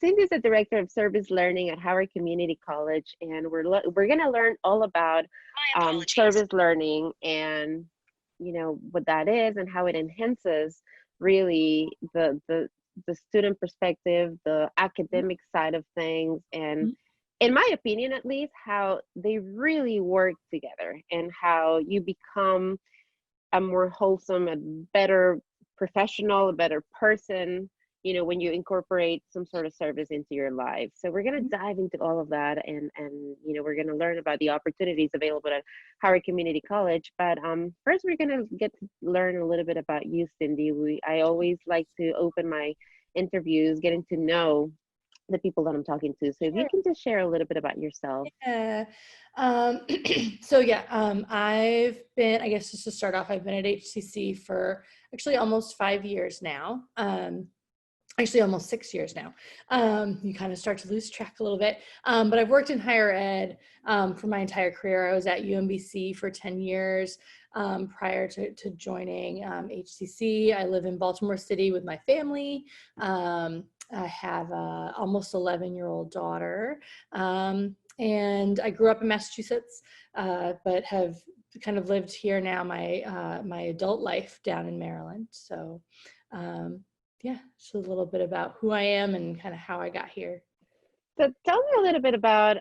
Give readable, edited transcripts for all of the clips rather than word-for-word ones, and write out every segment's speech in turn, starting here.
Cindy's the director of service learning at Howard Community College, and we're gonna learn all about My apologies. service learning and what that is and how it enhances really the student perspective, the academic side of things, and in my opinion, at least, how they really work together and how you become a more wholesome, a better professional, a better person, when you incorporate some sort of service into your life. So we're going to dive into all of that, and we're going to learn about the opportunities available at Howard Community College. But first, we're going to get to learn a little bit about you, Cindy. I always like to open my interviews getting to know the people that I'm talking to. So if you Sure. can just share a little bit about yourself. Yeah. Um, so yeah, I've been, I guess just to start off, I've been at HCC for actually almost 5 years now. Actually almost 6 years now. You kind of start to lose track a little bit. But I've worked in higher ed for my entire career. I was at UMBC for 10 years prior to joining HCC. I live in Baltimore City with my family. I have a almost 11-year-old daughter. And I grew up in Massachusetts, but have kind of lived here now my adult life down in Maryland. So yeah, just a little bit about who I am and kind of how I got here. So tell me a little bit about,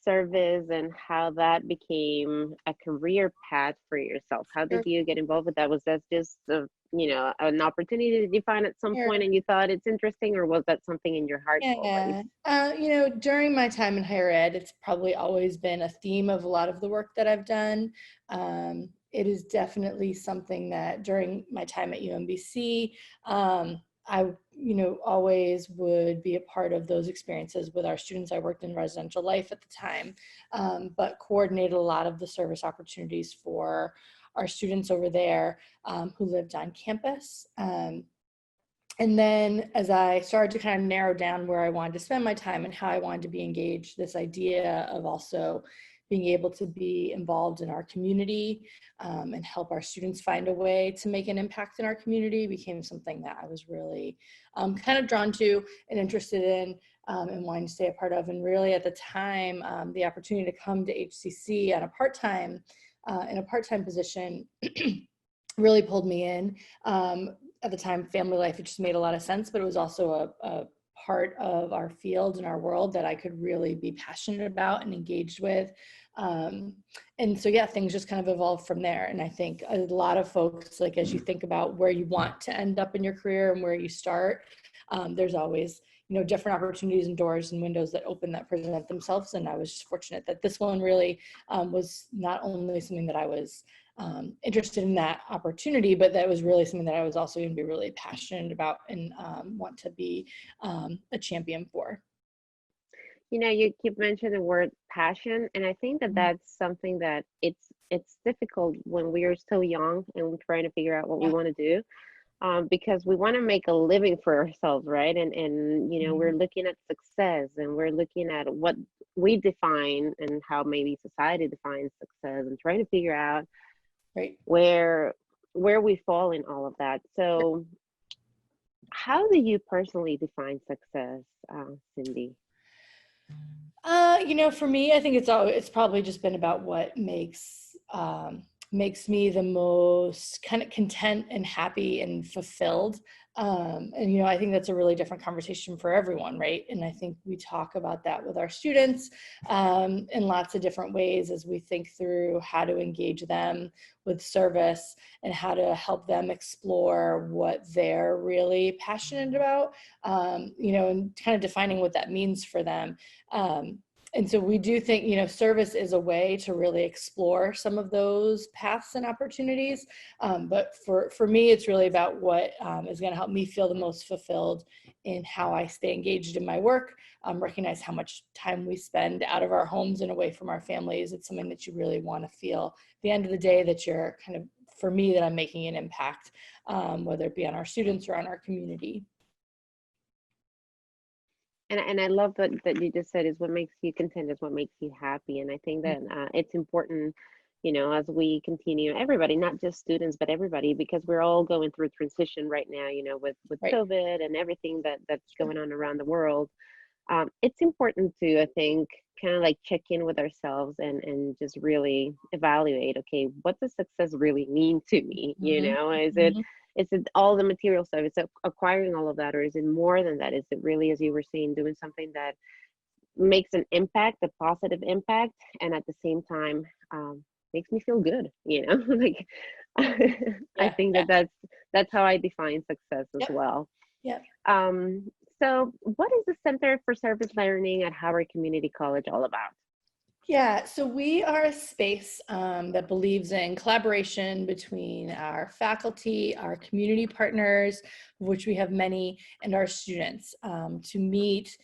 service and how that became a career path for yourself. How did Sure. you get involved with that? Was that just, an opportunity that you find at some point and you thought it's interesting, or was that something in your heart always? Yeah. During my time in higher ed, it's probably always been a theme of a lot of the work that I've done. It is definitely something that during my time at UMBC, I, always would be a part of those experiences with our students. I worked in residential life at the time, but coordinated a lot of the service opportunities for our students over there who lived on campus. And then as I started to kind of narrow down where I wanted to spend my time and how I wanted to be engaged, this idea of also being able to be involved in our community and help our students find a way to make an impact in our community became something that I was really kind of drawn to and interested in and wanting to stay a part of. And really at the time, the opportunity to come to HCC on a part-time in a part-time position really pulled me in. At the time, family life, it just made a lot of sense, but it was also a part of our field and our world that I could really be passionate about and engaged with. And so, yeah, things just kind of evolved from there. And I think a lot of folks, like, as you think about where you want to end up in your career and where you start, there's always, different opportunities and doors and windows that open that present themselves. And I was just fortunate that this one really was not only something that I was interested in that opportunity, but that was really something that I was also going to be really passionate about and want to be a champion for. You keep mentioning the word passion, and I think that that's something that it's difficult when we are so young and we're trying to figure out what we Yeah. want to do, because we want to make a living for ourselves, right? And we're looking at success, and we're looking at what we define and how maybe society defines success, and trying to figure out Right. where we fall in all of that. So how do you personally define success, Cindy? For me, I think it's probably just been about what makes me the most kind of content and happy and fulfilled. And I think that's a really different conversation for everyone, right? And I think we talk about that with our students in lots of different ways as we think through how to engage them with service and how to help them explore what they're really passionate about, and kind of defining what that means for them. And so we do think, service is a way to really explore some of those paths and opportunities. But for me, it's really about what is going to help me feel the most fulfilled in how I stay engaged in my work, recognize how much time we spend out of our homes and away from our families. It's something that you really want to feel at the end of the day that you're kind of, for me, that I'm making an impact, whether it be on our students or on our community. And I love that you just said is what makes you content is what makes you happy. And I think that it's important, as we continue, everybody, not just students, but everybody, because we're all going through transition right now, with Right. COVID and everything that's Sure. going on around the world. It's important to, I think, kind of like check in with ourselves and just really evaluate, okay, what does success really mean to me? Mhm. Is Mhm. it all the material stuff? Is it acquiring all of that, or is it more than that? Is it really, as you were saying, doing something that makes an impact, a positive impact, and at the same time, makes me feel good, like I Yeah. think Yeah. that's how I define success as Yep. well. Yep. um, so what is the Center for Service Learning at Howard Community College all about? Yeah, so we are a space that believes in collaboration between our faculty, our community partners, of which we have many, and our students to meet.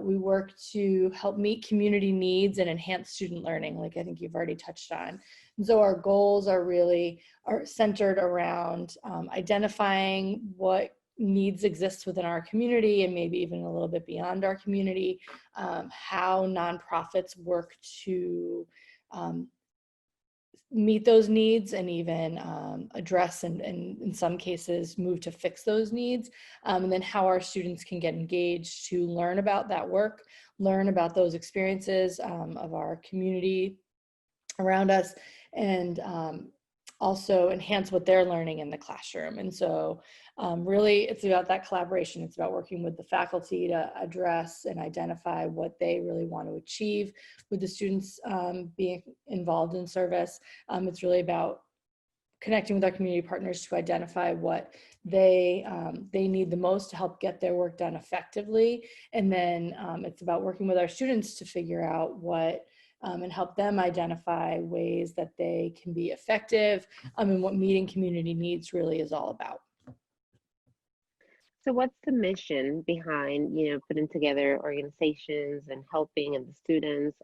We work to help meet community needs and enhance student learning, like I think you've already touched on. And so our goals are centered around identifying what needs exist within our community and maybe even a little bit beyond our community, how nonprofits work to um, meet those needs and even address and in some cases move to fix those needs, and then how our students can get engaged to learn about that work, learn about those experiences of our community around us, and also enhance what they're learning in the classroom. And so really it's about that collaboration. It's about working with the faculty to address and identify what they really want to achieve with the students being involved in service. It's really about connecting with our community partners to identify what they need the most to help get their work done effectively. And then it's about working with our students to figure out what and help them identify ways that they can be effective and what meeting community needs really is all about. So what's the mission behind, putting together organizations and helping and the students?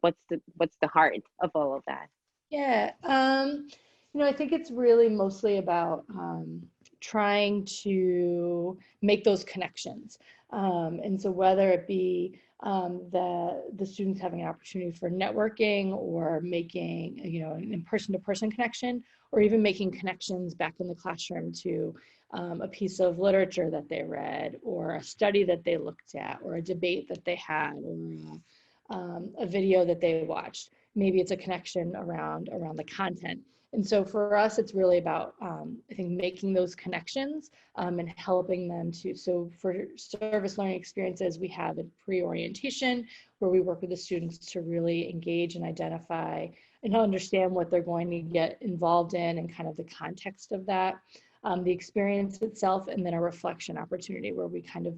What's the heart of all of that? Yeah, I think it's really mostly about trying to make those connections. And so whether it be the students having an opportunity for networking or making, an in-person-to-person connection, or even making connections back in the classroom to a piece of literature that they read, or a study that they looked at, or a debate that they had, or a video that they watched. Maybe it's a connection around the content. And so for us, it's really about, I think, making those connections and helping them to, so for service learning experiences, we have a pre-orientation where we work with the students to really engage and identify and understand what they're going to get involved in and kind of the context of that, the experience itself, and then a reflection opportunity where we kind of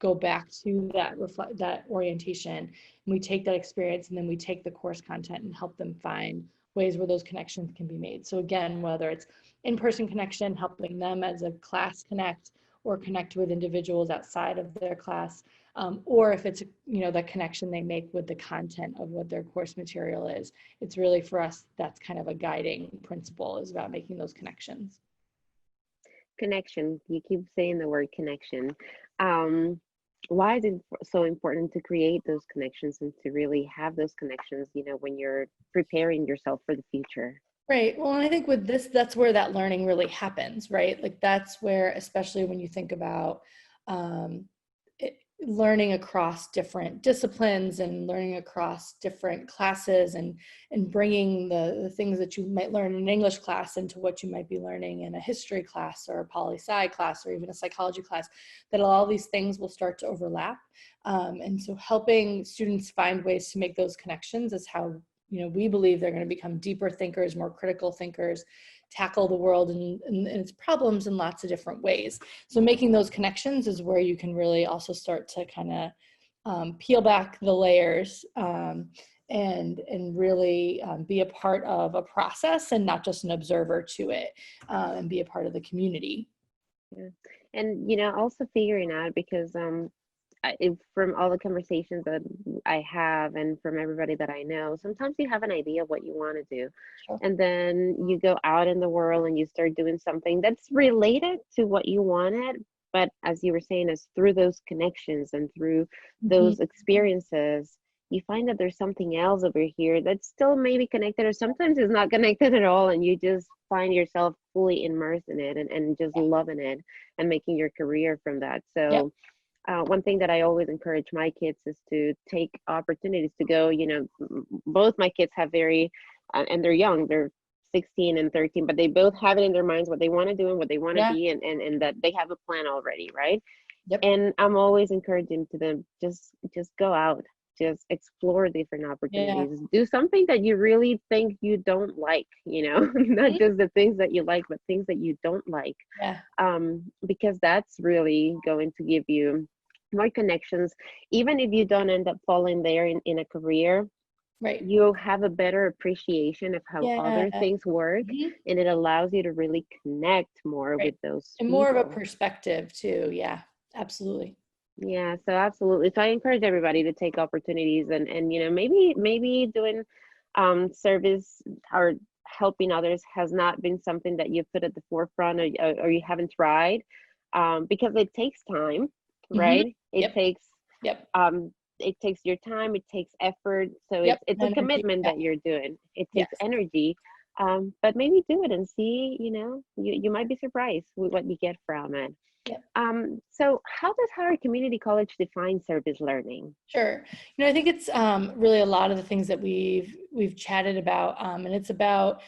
go back to that orientation, and we take that experience and then we take the course content and help them find ways where those connections can be made. So again, whether it's in-person connection, helping them as a class connect or connect with individuals outside of their class, or if it's the connection they make with the content of what their course material is. It's really, for us, that's kind of a guiding principle, is about making those connections. Connection. You keep saying the word connection. Um, why is it so important to create those connections and to really have those connections, when you're preparing yourself for the future? Right. Well, and I think with this, that's where that learning really happens, right? Like that's where, especially when you think about um, learning across different disciplines and learning across different classes, and bringing the things that you might learn in an English class into what you might be learning in a history class or a poli-sci class or even a psychology class, that all these things will start to overlap. And so helping students find ways to make those connections is how we believe they're going to become deeper thinkers, more critical thinkers, tackle the world and its problems in lots of different ways. So making those connections is where you can really also start to kind of peel back the layers and really be a part of a process and not just an observer to it, and be a part of the community. Yeah. And also figuring out, because from all the conversations that I have and from everybody that I know, sometimes you have an idea of what you want to do. Sure. And then you go out in the world and you start doing something that's related to what you wanted. But as you were saying, is through those connections and through Mm-hmm. those experiences, you find that there's something else over here that's still maybe connected, or sometimes it's not connected at all, and you just find yourself fully immersed in it, and just loving it and making your career from that. Yep. So one thing that I always encourage my kids is to take opportunities to go. Both my kids have very, and they're young, they're 16 and 13, but they both have it in their minds what they want to do and what they want to Yeah. be, and that they have a plan already, right? Yep. And I'm always encouraging to them, just go out, just explore different opportunities, do something that you really think you don't like, not just the things that you like, but things that you don't like. Yeah. Because that's really going to give you more connections. Even if you don't end up falling there in a career, Right. you'll have a better appreciation of how other Yeah. things work, and it allows you to really connect more Right. with those And more of a people. perspective too. Yeah, absolutely. Yeah, so absolutely. So I encourage everybody to take opportunities, and maybe doing service or helping others has not been something that you put at the forefront, or you haven't tried, because it takes time, right? It Yep. takes Yep. it takes your time, it takes effort. So Yep. it's a Energy. commitment Yeah. that you're doing. It Yes. takes energy. But maybe do it and see, you might be surprised with what you get from it. Yep. So how does Howard Community College define service learning? Sure. I think it's really a lot of the things that we've chatted about, and it's about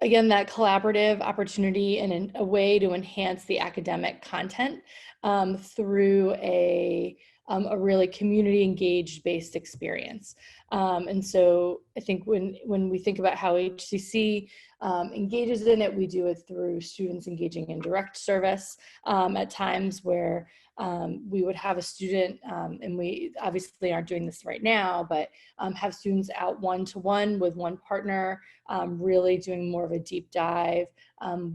again, that collaborative opportunity and a way to enhance the academic content through a really community engaged based experience. And so I think when we think about how HCC engages in it, we do it through students engaging in direct service at times where we would have a student, and we obviously aren't doing this right now, but have students out one-to-one with one partner, really doing more of a deep dive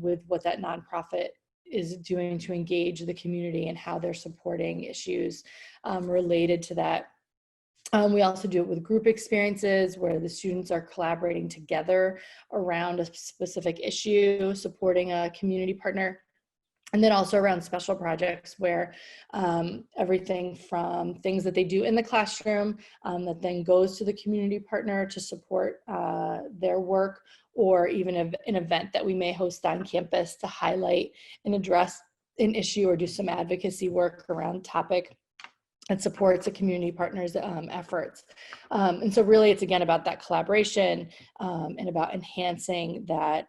with what that nonprofit is doing to engage the community and how they're supporting issues related to that. We also do it with group experiences where the students are collaborating together around a specific issue, supporting a community partner. And then also around special projects where everything from things that they do in the classroom that then goes to the community partner to support their work, or even an event that we may host on campus to highlight and address an issue or do some advocacy work around topic that supports a community partner's efforts. And so really it's again about that collaboration and about enhancing that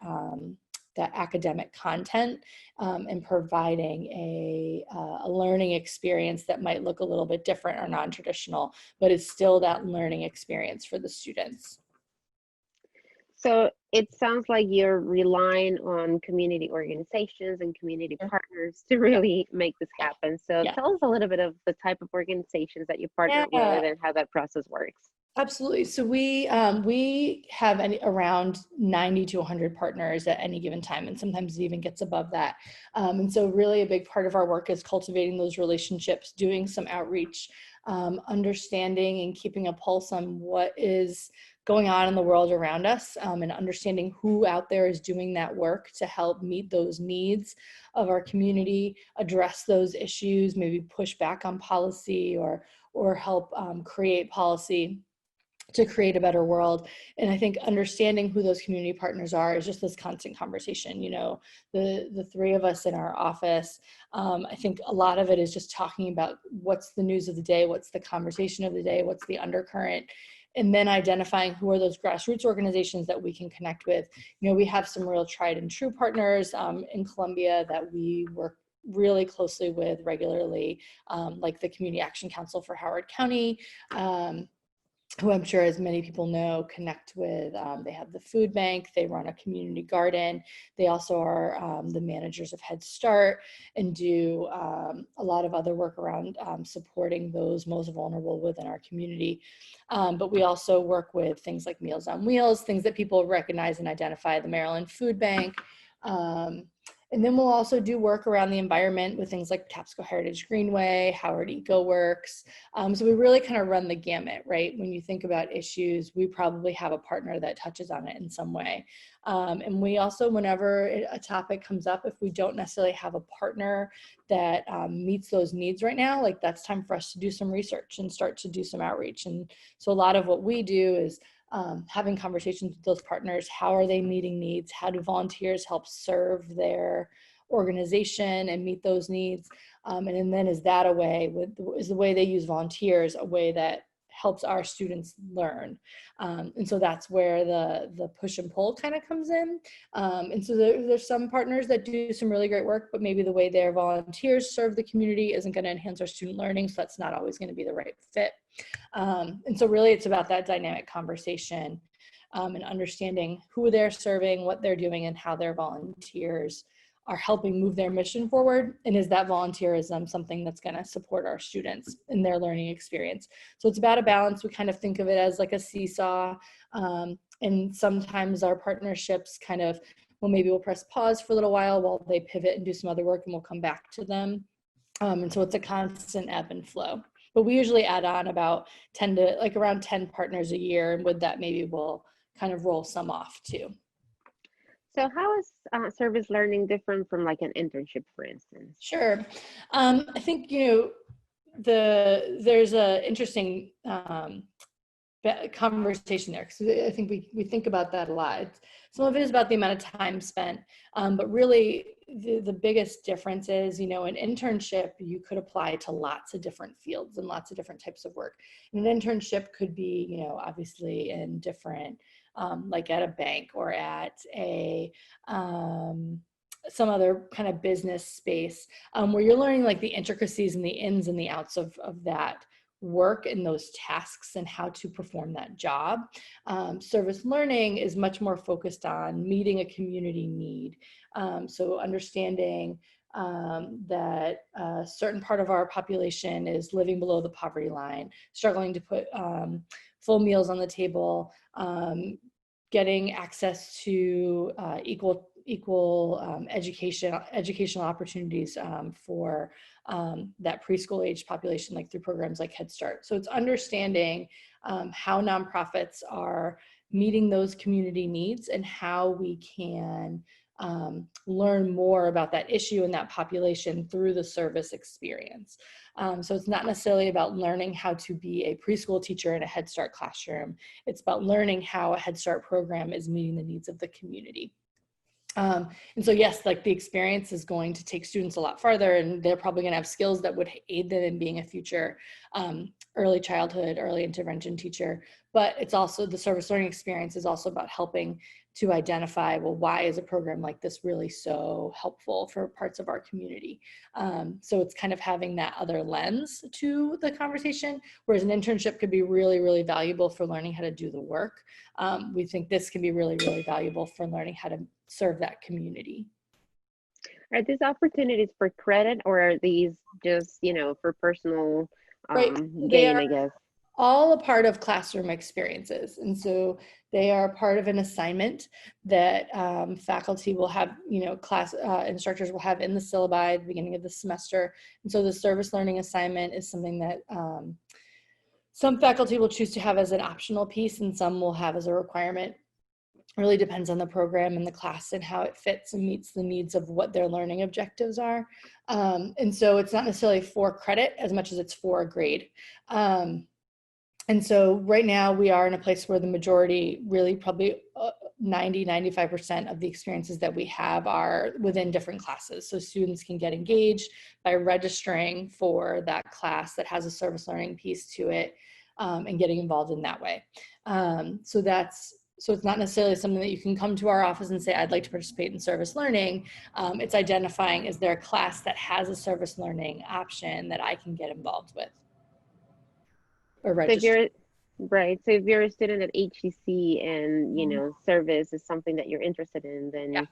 that academic content and providing a learning experience that might look a little bit different or non-traditional, but it's still that learning experience for the students. So it sounds like you're relying on community organizations and community partners to really make this happen. So tell us a little bit of the type of organizations that you partner with and how that process works. Absolutely. So we have around 90 to 100 partners at any given time, and sometimes it even gets above that. And so really a big part of our work is cultivating those relationships, doing some outreach, understanding and keeping a pulse on what is going on in the world around us, and understanding who out there is doing that work to help meet those needs of our community, address those issues, maybe push back on policy or help create policy to create a better world. And I think understanding who those community partners are is just this constant conversation. The three of us in our office, I think a lot of it is just talking about what's the news of the day, what's the conversation of the day, what's the undercurrent, and then identifying who are those grassroots organizations that we can connect with. We have some real tried and true partners in Columbia that we work really closely with regularly, like the Community Action Council for Howard County, who I'm sure, as many people know, connect with. They have the food bank, they run a community garden. They also are the managers of Head Start and do a lot of other work around supporting those most vulnerable within our community. But we also work with things like Meals on Wheels, things that people recognize and identify, the Maryland Food Bank, And then we'll also do work around the environment with things like Tapsco Heritage Greenway, Howard Eco Works. So we really kind of run the gamut, right? When you think about issues, we probably have a partner that touches on it in some way. And we also, whenever a topic comes up, if we don't necessarily have a partner that meets those needs right now, like that's time for us to do some research and start to do some outreach. And so a lot of what we do is having conversations with those partners. How are they meeting needs? How do volunteers help serve their organization and meet those needs? And then is that a way, is the way they use volunteers a way that helps our students learn? And so that's where the push and pull kind of comes in. And so there's some partners that do some really great work, but maybe the way their volunteers serve the community isn't going to enhance our student learning. So that's not always going to be the right fit. And so really it's about that dynamic conversation and understanding who they're serving, what they're doing, and how their volunteers are helping move their mission forward. And is that volunteerism something that's going to support our students in their learning experience? So it's about a balance. We kind of think of it as like a seesaw. And sometimes our partnerships kind of, well, maybe we'll press pause for a little while they pivot and do some other work, and we'll come back to them. And so it's a constant ebb and flow. But we usually add on about around 10 partners a year. And with that, maybe we'll kind of roll some off too. So how is service learning different from like an internship, for instance? Sure. I think, there's a interesting conversation there, because I think we think about that a lot. Some of it is about the amount of time spent, but really the biggest difference is, an internship, you could apply to lots of different fields and lots of different types of work. And an internship could be, obviously in different, like at a bank or at some other kind of business space, where you're learning like the intricacies and the ins and the outs of that work and those tasks and how to perform that job. Service learning is much more focused on meeting a community need. So understanding that a certain part of our population is living below the poverty line, struggling to put full meals on the table, getting access to equal educational opportunities for that preschool age population, like through programs like Head Start. So it's understanding how nonprofits are meeting those community needs and how we can learn more about that issue and that population through the service experience. So it's not necessarily about learning how to be a preschool teacher in a Head Start classroom. It's about learning how a Head Start program is meeting the needs of the community. And so yes, like the experience is going to take students a lot farther, and they're probably going to have skills that would aid them in being a future early childhood, early intervention teacher. But it's also, the service learning experience is also about helping to identify, well, why is a program like this really so helpful for parts of our community? So it's kind of having that other lens to the conversation, whereas an internship could be really, really valuable for learning how to do the work. We think this can be really, really valuable for learning how to serve that community. Are these opportunities for credit, or are these just, for personal gain, I guess? All a part of classroom experiences. And so they are part of an assignment that faculty will have, class instructors will have in the syllabi at the beginning of the semester. And so the service learning assignment is something that some faculty will choose to have as an optional piece, and some will have as a requirement. It really depends on the program and the class and how it fits and meets the needs of what their learning objectives are. And so it's not necessarily for credit as much as it's for a grade. And so right now we are in a place where the majority, really probably 90–95% of the experiences that we have are within different classes. So students can get engaged by registering for that class that has a service learning piece to it, and getting involved in that way. So it's not necessarily something that you can come to our office and say, I'd like to participate in service learning. It's identifying, is there a class that has a service learning option that I can get involved with? Or register. So if you're a student at HCC and, service is something that you're interested in, then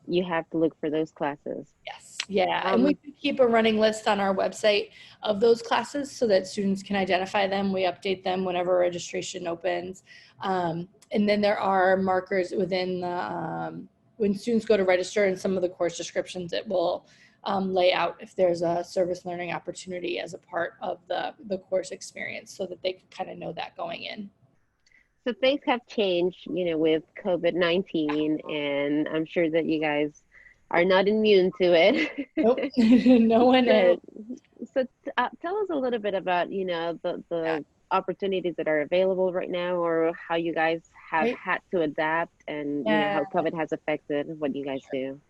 you have to look for those classes. Yes. Yeah. And we keep a running list on our website of those classes so that students can identify them. We update them whenever registration opens. And then there are markers within when students go to register in some of the course descriptions, it will lay out if there's a service learning opportunity as a part of the course experience so that they can kind of know that going in. So things have changed, with COVID-19, and I'm sure that you guys are not immune to it. Nope, no one is. So, so tell us a little bit about, the opportunities that are available right now, or how you guys have Right. had to adapt, and, Yeah. how COVID has affected what you guys do.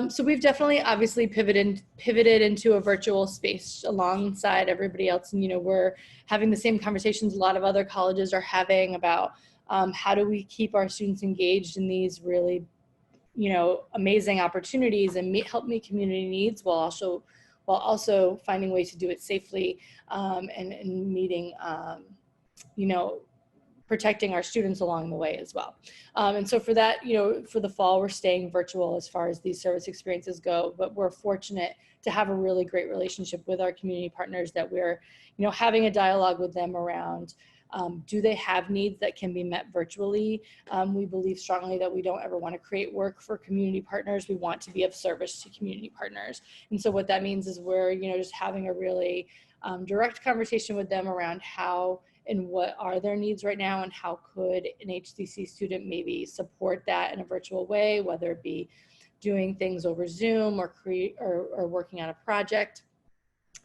So we've definitely obviously pivoted into a virtual space alongside everybody else. And, we're having the same conversations a lot of other colleges are having about how do we keep our students engaged in these really, amazing opportunities and help meet community needs while also finding ways to do it safely and meeting, protecting our students along the way as well. And so for that, for the fall, we're staying virtual as far as these service experiences go, but we're fortunate to have a really great relationship with our community partners that we're, having a dialogue with them around, do they have needs that can be met virtually? We believe strongly that we don't ever want to create work for community partners. We want to be of service to community partners. And so what that means is we're, just having a really direct conversation with them around how and what are their needs right now, and how could an HCC student maybe support that in a virtual way, whether it be doing things over Zoom or working on a project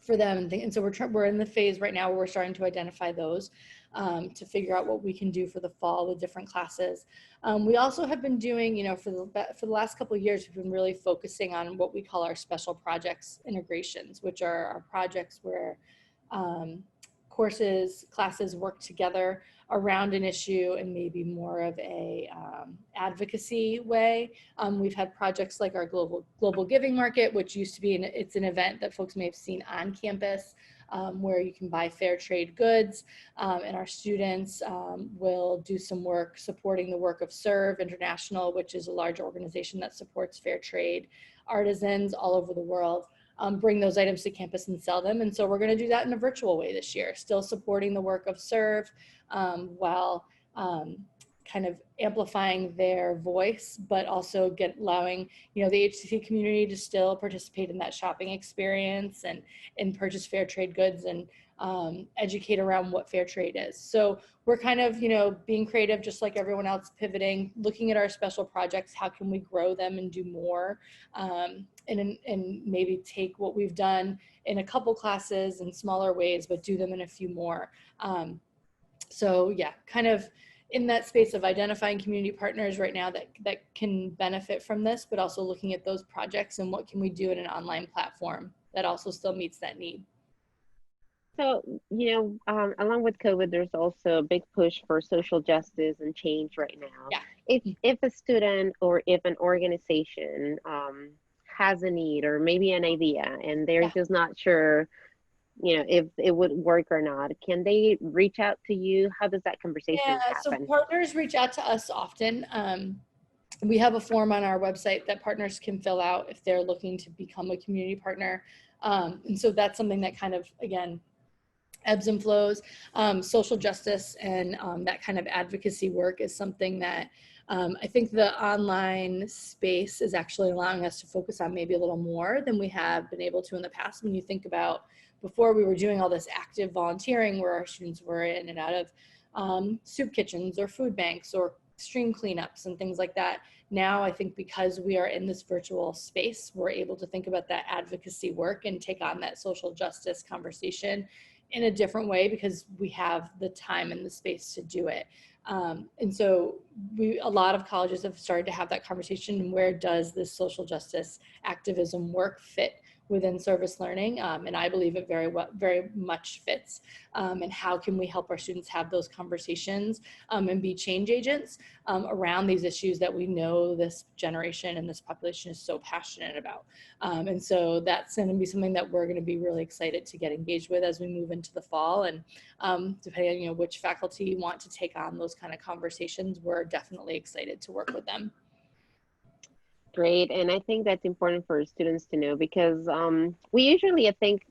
for them. And so we're in the phase right now where we're starting to identify those to figure out what we can do for the fall with different classes. We also have been doing, for the last couple of years, we've been really focusing on what we call our special projects integrations, which are our projects where classes work together around an issue and maybe more of a advocacy way. We've had projects like our global giving market, which used to be it's an event that folks may have seen on campus, where you can buy fair trade goods, and our students will do some work supporting the work of Serve International, which is a large organization that supports fair trade artisans all over the world. Bring those items to campus and sell them. And so we're going to do that in a virtual way this year, still supporting the work of Serve while kind of amplifying their voice, but also allowing, the HCC community to still participate in that shopping experience and purchase fair trade goods and educate around what fair trade is. So we're kind of, being creative, just like everyone else, pivoting, looking at our special projects, how can we grow them and do more, and maybe take what we've done in a couple classes in smaller ways, but do them in a few more. So yeah, kind of in that space of identifying community partners right now that can benefit from this, but also looking at those projects and what can we do in an online platform that also still meets that need. So, along with COVID, there's also a big push for social justice and change right now. Yeah. If a student or if an organization has a need or maybe an idea and they're just not sure, if it would work or not, can they reach out to you? How does that conversation happen? So partners reach out to us often. We have a form on our website that partners can fill out if they're looking to become a community partner. And so that's something that kind of, again, ebbs and flows. Social justice and that kind of advocacy work is something that I think the online space is actually allowing us to focus on maybe a little more than we have been able to in the past. When you think about before, we were doing all this active volunteering where our students were in and out of soup kitchens or food banks or stream cleanups and things like that. Now, I think because we are in this virtual space, we're able to think about that advocacy work and take on that social justice conversation in a different way because we have the time and the space to do it. And so a lot of colleges have started to have that conversation. Where does this social justice activism work fit within service learning? And I believe it very much fits. And how can we help our students have those conversations and be change agents around these issues that we know this generation and this population is so passionate about. And so that's going to be something that we're going to be really excited to get engaged with as we move into the fall. And depending on which faculty want to take on those kind of conversations, we're definitely excited to work with them. Great. And I think that's important for students to know because we usually, I think,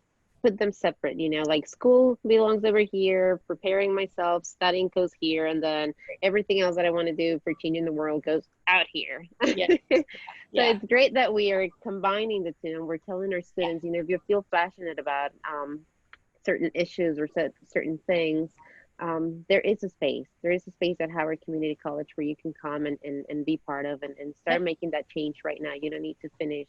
put them separate, you know, like school belongs over here, preparing myself, studying goes here, and then everything else that I want to do for changing the world goes out here. Yeah. So Yeah. it's great that we are combining the two and we're telling our Yeah. students, you know, if you feel passionate about certain issues or certain things, there is a space. There is a space at Howard Community College where you can come and be part of and start Yep. making that change right now. You don't need to finish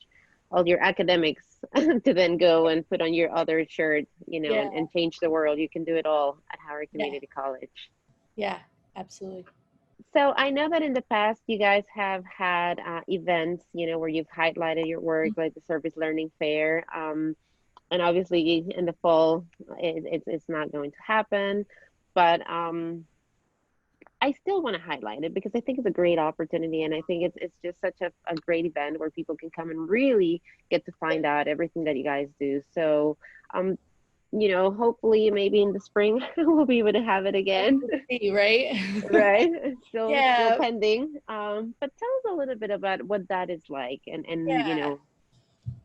all your academics to then go and put on your other shirt, you know, Yeah. and change the world. You can do it all at Howard Yeah. Community College. Yeah. Absolutely. So I know that in the past you guys have had events, you know, where you've highlighted your work, like the Service Learning Fair. And obviously in the fall, it's not going to happen. But I still want to highlight it because I think it's a great opportunity, and I think it's just such a great event where people can come and really get to find out everything that you guys do. So, um, you know, hopefully maybe in the spring we'll be able to have it again. Right. Right? Still Yeah. pending. But tell us a little bit about what that is like, and you Yeah. know.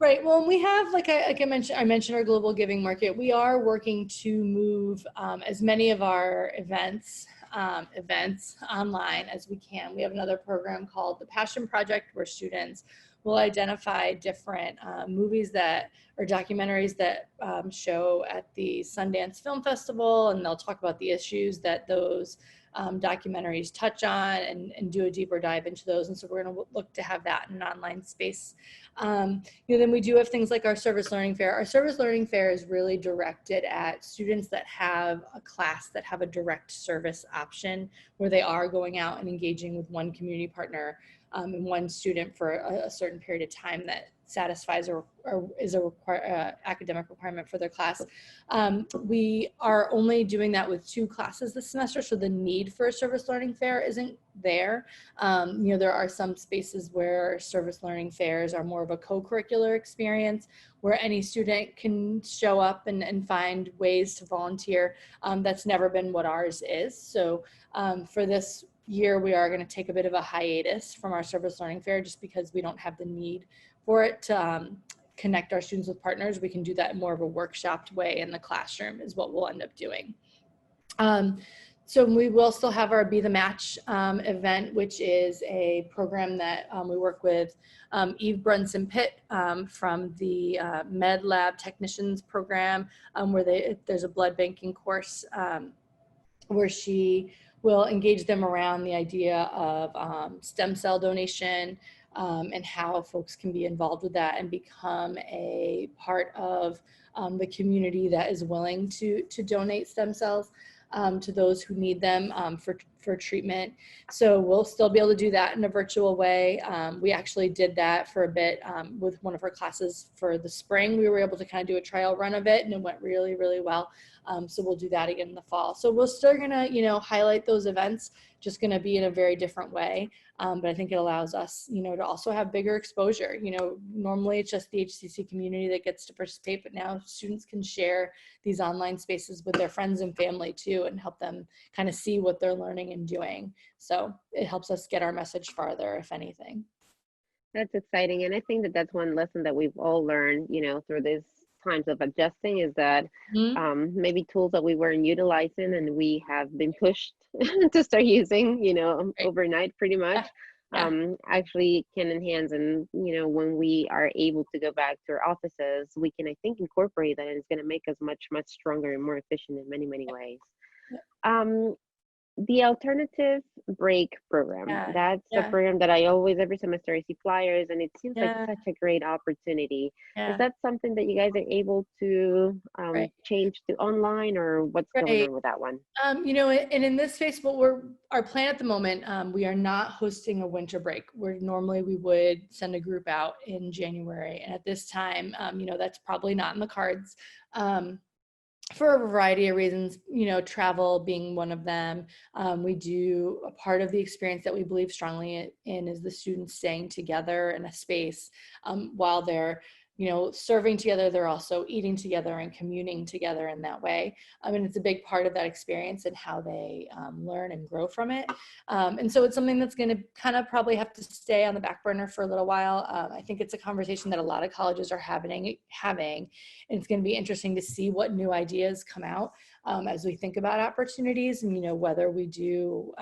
Right. Well, we have, like I mentioned, our global giving market. We are working to move as many of our events online as we can. We have another program called the Passion Project, where students will identify different movies that or documentaries that show at the Sundance Film Festival, and they'll talk about the issues that those documentaries touch on and do a deeper dive into those. And so we're going to look to have that in an online space. Then we do have things like our Service Learning Fair. Our Service Learning Fair is really directed at students that have a class that have a direct service option, where they are going out and engaging with one community partner and one student for a certain period of time that satisfies or is a academic requirement for their class. We are only doing that with 2 classes this semester, so the need for a Service Learning Fair isn't there. There are some spaces where Service Learning Fairs are more of a co-curricular experience, where any student can show up and find ways to volunteer. That's never been what ours is. So for this year, we are going to take a bit of a hiatus from our Service Learning Fair, just because we don't have the need for it to connect our students with partners. We can do that in more of a workshopped way in the classroom is what we'll end up doing. So we will still have our Be the Match event, which is a program that we work with Eve Brunson-Pitt from the Med Lab Technicians program, where there's a blood banking course where she will engage them around the idea of stem cell donation and how folks can be involved with that and become a part of the community that is willing to donate stem cells to those who need them for treatment. So we'll still be able to do that in a virtual way. We actually did that for a bit with one of our classes for the spring. We were able to kind of do a trial run of it, and it went really, really well. So we'll do that again in the fall. So we're still gonna, highlight those events, just gonna be in a very different way. But I think it allows us, to also have bigger exposure. Normally it's just the HCC community that gets to participate, but now students can share these online spaces with their friends and family too, and help them kind of see what they're learning and doing. So it helps us get our message farther, if anything. That's exciting. And I think that that's one lesson that we've all learned, you know, through these times of adjusting is that Mm-hmm. maybe tools that we weren't utilizing and we have been pushed to start using, you know, Right. overnight pretty Yeah. much, Yeah. actually can enhance. And, you know, when we are able to go back to our offices, we can, I think, incorporate that and it's going to make us much, much stronger and more efficient in many, many ways. Yeah. The alternative break program, Yeah. that's a Yeah. program that I always, every semester, I see flyers and it seems like Yeah. such a great opportunity. Is Yeah. that something that you guys are able to Right. change to online, or what's going Right. on with that one? And in this space, our plan at the moment, we are not hosting a winter break, where normally we would send a group out in January. And at this time, that's probably not in the cards. For a variety of reasons, travel being one of them. We do a part of the experience that we believe strongly in is the students staying together in a space while they're serving together, they're also eating together and communing together in that way. And it's a big part of that experience and how they learn and grow from it. And so it's something that's going to kind of probably have to stay on the back burner for a little while. I think it's a conversation that a lot of colleges are having, and it's going to be interesting to see what new ideas come out as we think about opportunities, and whether we do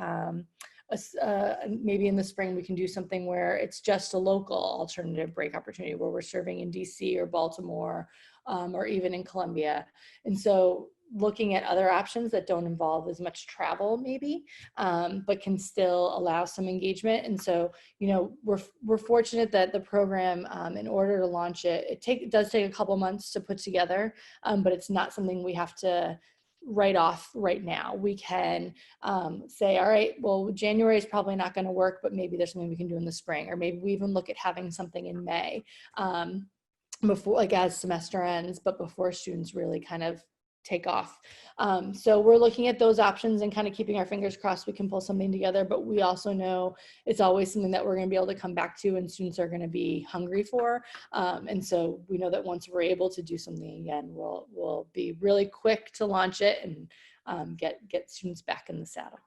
maybe in the spring we can do something where it's just a local alternative break opportunity where we're serving in DC or Baltimore or even in Columbia. And so looking at other options that don't involve as much travel maybe, but can still allow some engagement. And so, we're fortunate that the program, in order to launch it, it does take a couple months to put together, but it's not something we have to write off right now. We can say, all right, well, January is probably not going to work, but maybe there's something we can do in the spring, or maybe we even look at having something in May before, like as semester ends, but before students really kind of take off. So we're looking at those options and kind of keeping our fingers crossed we can pull something together, but we also know it's always something that we're going to be able to come back to and students are going to be hungry for. And so we know that once we're able to do something again, we'll be really quick to launch it and get students back in the saddle.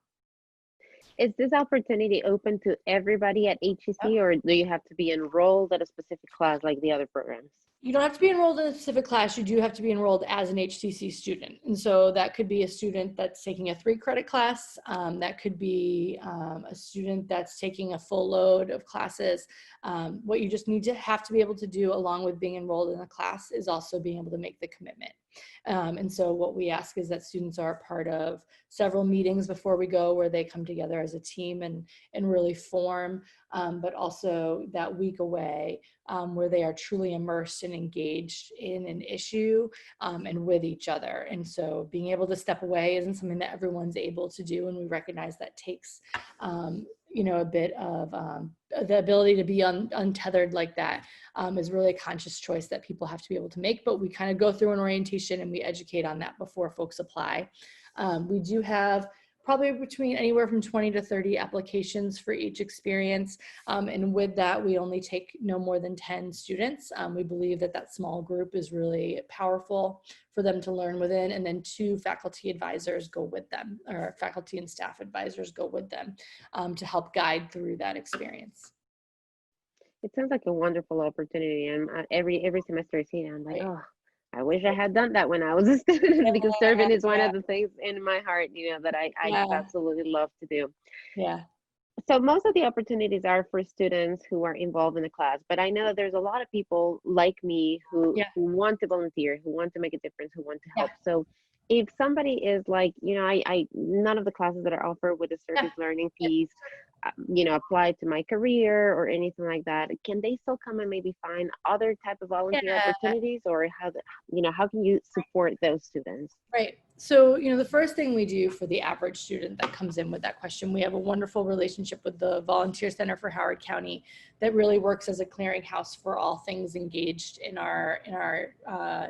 Is this opportunity open to everybody at HEC, or do you have to be enrolled at a specific class like the other programs? You don't have to be enrolled in a specific class. You do have to be enrolled as an HTC student. And so that could be a student that's taking a 3-credit class. That could be a student that's taking a full load of classes. What you just have to be able to do along with being enrolled in a class is also being able to make the commitment. And so what we ask is that students are a part of several meetings before we go, where they come together as a team and really form, but also that week away where they are truly immersed and engaged in an issue and with each other. And so being able to step away isn't something that everyone's able to do, and we recognize that takes a bit of the ability to be untethered like that is really a conscious choice that people have to be able to make. But we kind of go through an orientation and we educate on that before folks apply. We do have probably between anywhere from 20 to 30 applications for each experience. And with that, we only take no more than 10 students. We believe that small group is really powerful for them to learn within, and then 2 faculty advisors go with them, or faculty and staff advisors go with them to help guide through that experience. It sounds like a wonderful opportunity, and every semester I see it, I'm like, oh, I wish I had done that when I was a student, because serving is one of the things in my heart, that I absolutely love to do. Yeah. So most of the opportunities are for students who are involved in the class, but I know that there's a lot of people like me who want to volunteer, who want to make a difference, who want to help. So if somebody is like, I none of the classes that are offered with the service learning piece, apply to my career or anything like that, can they still come and maybe find other type of volunteer opportunities, or how can you support those students? Right. So, the first thing we do for the average student that comes in with that question, we have a wonderful relationship with the Volunteer Center for Howard County that really works as a clearinghouse for all things engaged in our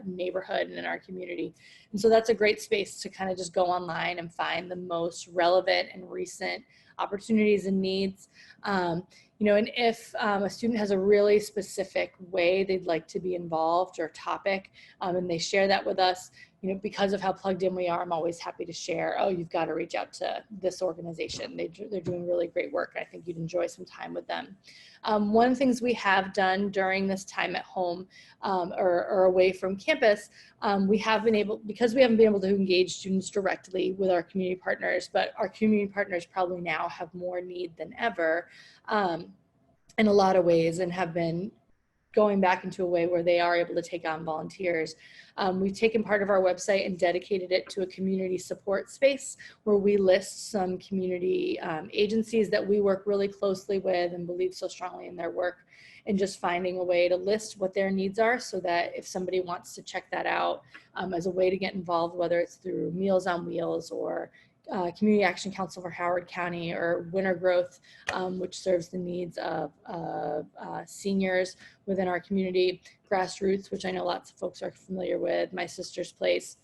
neighborhood and in our community. And so that's a great space to kind of just go online and find the most relevant and recent opportunities and needs. And if a student has a really specific way they'd like to be involved or topic, and they share that with us, because of how plugged in we are, I'm always happy to share, oh, you've got to reach out to this organization. They're doing really great work. I think you'd enjoy some time with them. One of the things we have done during this time at home or away from campus, we have been able, because we haven't been able to engage students directly with our community partners, but our community partners probably now have more need than ever in a lot of ways, and have been going back into a way where they are able to take on volunteers. We've taken part of our website and dedicated it to a community support space where we list some community agencies that we work really closely with and believe so strongly in their work, and just finding a way to list what their needs are, so that if somebody wants to check that out as a way to get involved, whether it's through Meals on Wheels or Community Action Council for Howard County, or Winter Growth, which serves the needs of seniors within our community, Grassroots, which I know lots of folks are familiar with, My Sister's Place.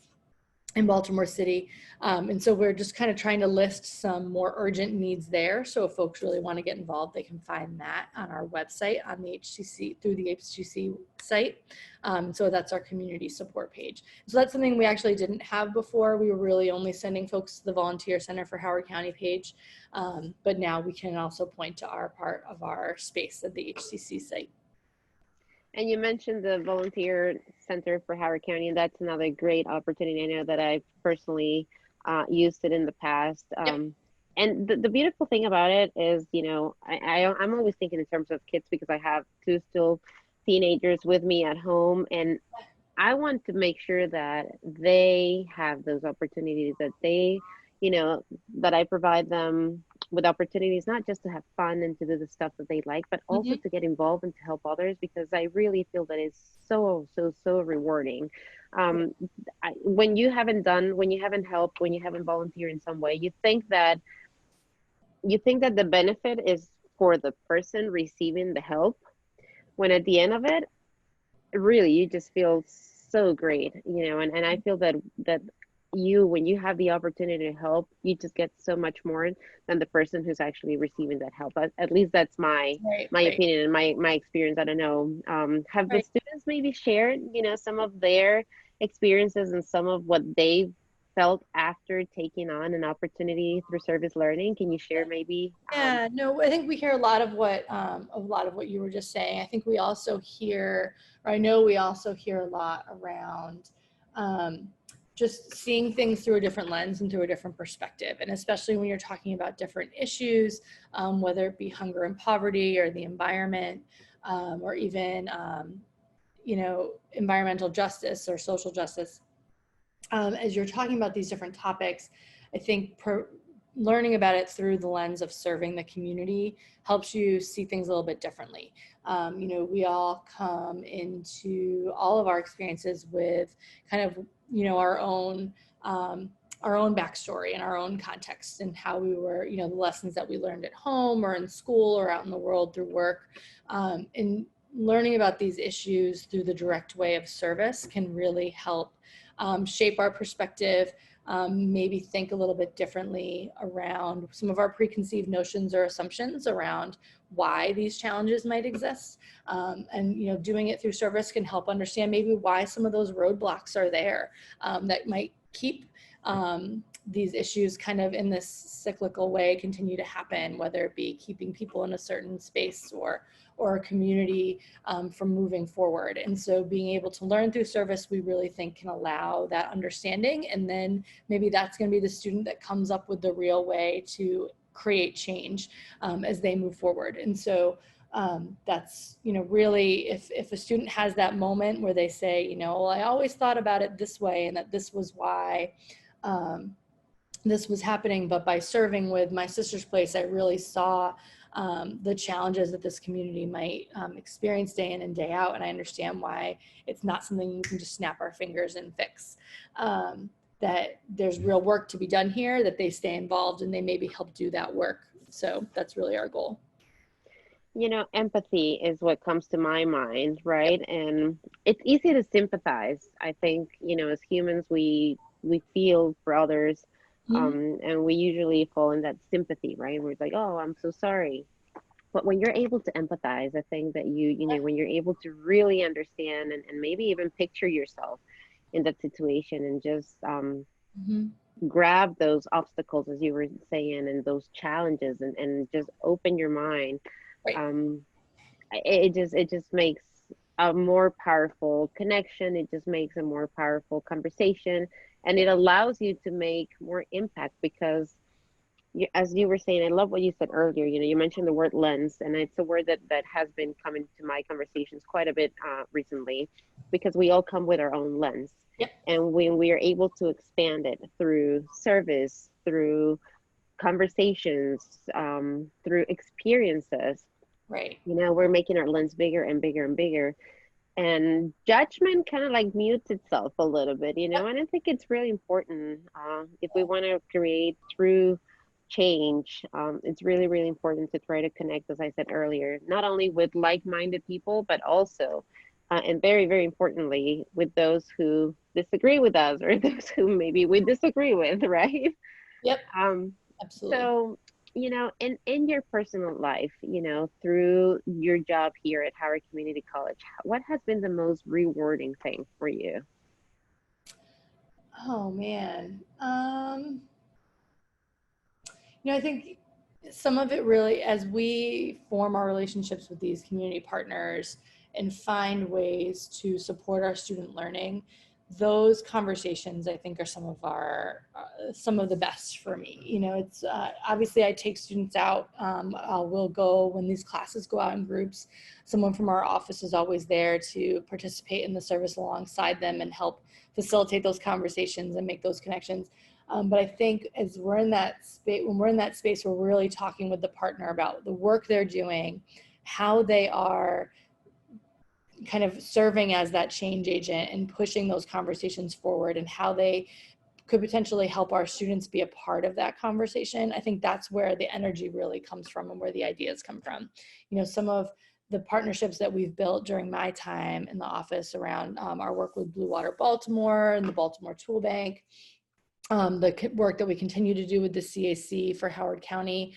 in Baltimore City. And so we're just kind of trying to list some more urgent needs there. So if folks really want to get involved, they can find that on our website on the HCC, through the HCC site. So that's our community support page. So that's something we actually didn't have before. We were really only sending folks to the Volunteer Center for Howard County page. But now we can also point to our part of our space at the HCC site. And you mentioned the Volunteer Center for Howard County, and that's another great opportunity. I know that I've personally used it in the past. And the beautiful thing about it is, you know, I'm always thinking in terms of kids because I have two still teenagers with me at home, and I want to make sure that they have those opportunities, that they, you know, that I provide them with opportunities, not just to have fun and to do the stuff that they like, but also to get involved and to help others, because I really feel that it's so rewarding. Um, when you haven't done, when you haven't helped, when you haven't volunteered in some way, you think that the benefit is for the person receiving the help, when at the end of it, really you just feel so great, you know. And I feel that you, when you have the opportunity to help, you just get so much more than the person who's actually receiving that help. At least that's my opinion and my experience. I don't know, have the students maybe shared, you know, some of their experiences and some of what they felt after taking on an opportunity through service learning? Can you share maybe? Yeah, no, I think we hear a lot of what you were just saying. I think we also hear, or I know we also hear a lot around just seeing things through a different lens and through a different perspective. And especially when you're talking about different issues, whether it be hunger and poverty or the environment, or even, you know, environmental justice or social justice. As you're talking about these different topics, I think learning about it through the lens of serving the community helps you see things a little bit differently. You know, we all come into all of our experiences with kind of, you know, our own backstory and our own context and how we were, you know, the lessons that we learned at home or in school or out in the world through work. And learning about these issues through the direct way of service can really help shape our perspective, maybe think a little bit differently around some of our preconceived notions or assumptions around why these challenges might exist. And, you know, doing it through service can help understand maybe why some of those roadblocks are there that might keep these issues kind of in this cyclical way continue to happen, whether it be keeping people in a certain space or a community from moving forward. And so being able to learn through service, we really think can allow that understanding. And then maybe that's going to be the student that comes up with the real way to create change as they move forward. And so that's, you know, really if a student has that moment where they say, you know, well, I always thought about it this way and that this was why this was happening, but by serving with My Sister's Place, I really saw the challenges that this community might experience day in and day out. And I understand why it's not something you can just snap our fingers and fix. That there's real work to be done here, that they stay involved and they maybe help do that work. So that's really our goal. You know, empathy is what comes to my mind, right? And it's easy to sympathize. I think, you know, as humans, we feel for others. And we usually fall in that sympathy, right? We're like, oh, I'm so sorry. But when you're able to empathize, I think that you know, when you're able to really understand and maybe even picture yourself in that situation and just grab those obstacles, as you were saying, and those challenges and just open your mind. It just makes a more powerful connection. It just makes a more powerful conversation, and it allows you to make more impact because as you were saying, I love what you said earlier. You know, you mentioned the word lens, and it's a word that has been coming to my conversations quite a bit recently, because we all come with our own lens. And when we are able to expand it through service, through conversations, through experiences, you know, we're making our lens bigger and bigger and bigger. And judgment kind of like mutes itself a little bit, you know. And I think it's really important if we want to create true change. It's really important to try to connect, as I said earlier, not only with like-minded people, but also and very importantly with those who disagree with us or those who maybe we disagree with, right? Yep, Um, absolutely. so, in your personal life, through your job here at Howard Community College, what has been the most rewarding thing for you? Oh man. I think some of it really, as we form our relationships with these community partners and find ways to support our student learning, those conversations I think are some of the best for me. It's obviously I take students out. We'll go when these classes go out in groups. Someone from our office is always there to participate in the service alongside them and help facilitate those conversations and make those connections. But I think as we're in that space, when we're in that space, we're really talking with the partner about the work they're doing, how they are kind of serving as that change agent and pushing those conversations forward, and how they could potentially help our students be a part of that conversation. I think that's where the energy really comes from and where the ideas come from. Some of the partnerships that we've built during my time in the office around our work with Blue Water Baltimore and the Baltimore Tool Bank, the work that we continue to do with the CAC for Howard County,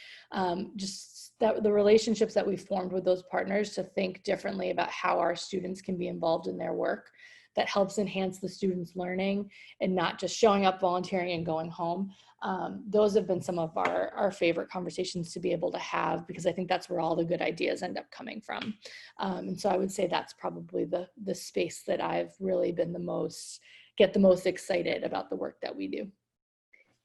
just that the relationships that we formed with those partners to think differently about how our students can be involved in their work, that helps enhance the students' learning and not just showing up, volunteering, and going home. Those have been some of our favorite conversations to be able to have, because I think that's where all the good ideas end up coming from. And so I would say that's probably the space that I've really been get the most excited about the work that we do.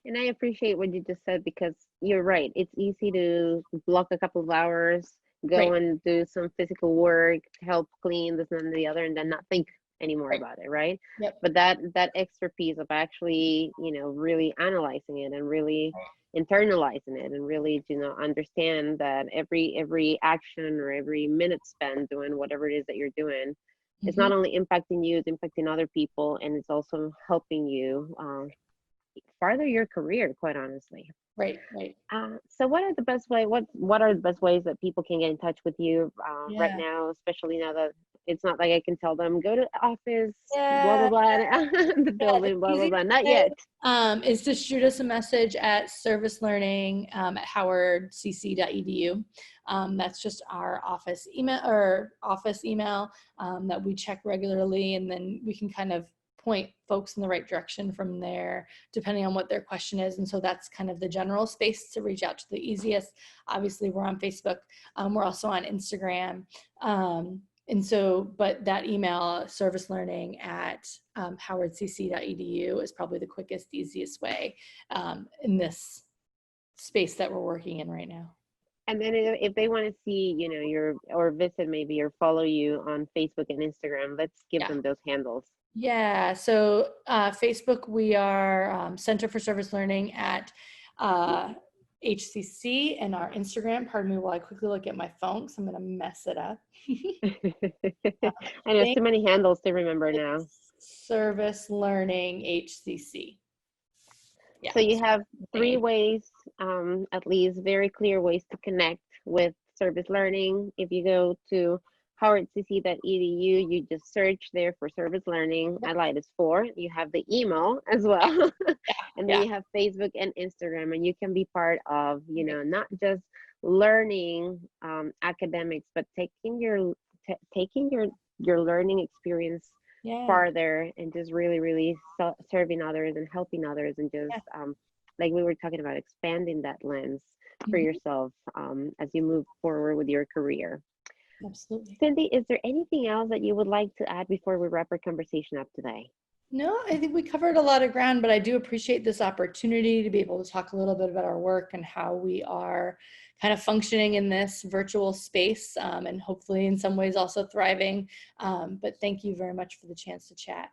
And I appreciate what you just said, because you're right. It's easy to block a couple of hours, go Right, and do some physical work, help clean this and the other, and then not think anymore right. about it, right? Yep. But that extra piece of actually, really analyzing it and really internalizing it and really, understand that every action or every minute spent doing whatever it is that you're doing, it's Mm-hmm. not only impacting you, it's impacting other people, and it's also helping you further your career, quite honestly. Right, right. So what are the best way? What are the best ways that people can get in touch with you right Yeah. now, especially now that it's not like I can tell them go to the office, blah blah Yeah. blah, the Yeah. The building, blah blah easiest blah. Not way yet. is to shoot us a message at servicelearning at howardcc.edu. That's just our office email that we check regularly, and then we can kind of point folks in the right direction from there, depending on what their question is. And so that's kind of the general space to reach out to. The easiest, obviously, we're on Facebook. We're also on Instagram. And so, but that email, servicelearning at howardcc.edu, is probably the quickest, easiest way in this space that we're working in right now. And then if they want to see, your or visit maybe or follow you on Facebook and Instagram, let's give Yeah. them those handles. Yeah. So Facebook, we are Center for Service Learning at HCC, and our Instagram, pardon me while I quickly look at my phone because I'm going to mess it up. I know it's too many handles to remember now. Service Learning HCC. Yeah. So you have three Learning. ways, at least very clear ways to connect with service learning. If you go to howardcc.edu, you just search there for service learning. I lied, it's four. You have the email as well. And then Yeah. you have Facebook and Instagram, and you can be part of, not just learning academics, but taking your learning experience Yeah. farther and just really really serving others and helping others, and just like we were talking about, expanding that lens for Mhm. yourself as you move forward with your career. Absolutely. Cindy, is there anything else that you would like to add before we wrap our conversation up today? No, I think we covered a lot of ground, but I do appreciate this opportunity to be able to talk a little bit about our work and how we are kind of functioning in this virtual space, and hopefully in some ways also thriving. But thank you very much for the chance to chat.